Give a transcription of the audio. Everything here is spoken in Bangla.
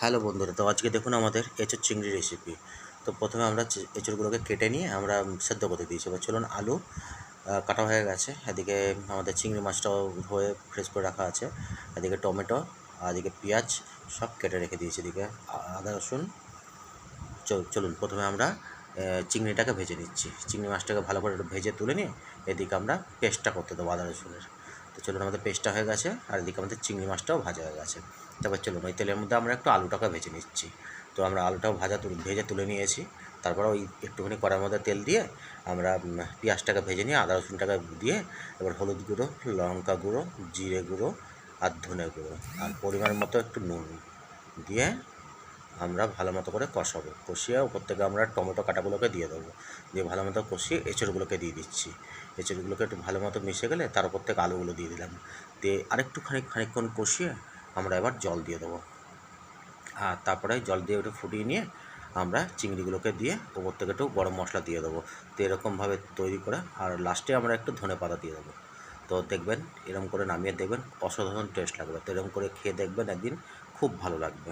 হ্যালো বন্ধুরা, তো আজকে দেখুন আমাদের এঁচোড় চিংড়ি রেসিপি। তো প্রথমে আমরা এঁচোড়গুলোকে কেটে নিয়ে আমরা সেদ্ধ করতে দিয়েছি। এবার চলুন, আলু কাটা হয়ে গেছে, এদিকে আমাদের চিংড়ি মাছটাও ধুয়ে ফ্রেশ করে রাখা আছে, এদিকে টমেটো, আর এদিকে পেঁয়াজ সব কেটে রেখে দিয়েছি, এদিকে আদা রসুন। চলুন প্রথমে আমরা চিংড়িটাকে ভেজে নিচ্ছি। চিংড়ি মাছটাকে ভালো করে একটু ভেজে তুলে নিয়ে এদিকে আমরা পেস্টটা করতে দেবো আদা রসুনের। তো চলুন, আমাদের পেস্টটা হয়ে গেছে আর এদিকে আমাদের চিংড়ি মাছটাও ভাজা হয়ে গেছে। তারপর চলুন ওই তেলের মধ্যে আমরা একটু আলুটাকে ভেজে নিচ্ছি। তো আমরা আলুটাও ভেজে তুলে নিয়েছি। তারপর ওই একটুখানি কড়ার মধ্যে তেল দিয়ে আমরা পেঁয়াজটাকে ভেজে নিয়ে আদা রসুনটাকে দিয়ে এবার হলুদ গুঁড়ো, লঙ্কা গুঁড়ো, জিরে গুঁড়ো আর ধনে গুঁড়ো আর পরিমাণ মতো একটু নুন দিয়ে আমরা ভালো মতো করে কষিয়ে ওপর থেকে আমরা টমেটো কাটাগুলোকে দিয়ে দেবো। দিয়ে ভালো মতো কষিয়ে এঁচোড়গুলোকে দিয়ে দিচ্ছি। এঁচোড়গুলোকে একটু ভালো মতো মিশে গেলে তার উপর থেকে আলুগুলো দিয়ে দিলাম। দিয়ে আরেকটু খানিকক্ষণ কষিয়ে আমরা এবার জল দিয়ে দেবো। আর তারপরে জল দিয়ে একটু ফুটিয়ে নিয়ে আমরা চিংড়িগুলোকে দিয়ে ওপর থেকে একটু গরম মশলা দিয়ে দেবো। তো এরকমভাবে তৈরি করে আর লাস্টে আমরা একটু ধনেপাতা দিয়ে দেবো। তো দেখবেন, এরকম করে নামিয়ে দেখবেন, অসাধারণ টেস্ট লাগবে। তো এরকম করে খেয়ে দেখবেন একদিন, খুব ভালো লাগবে।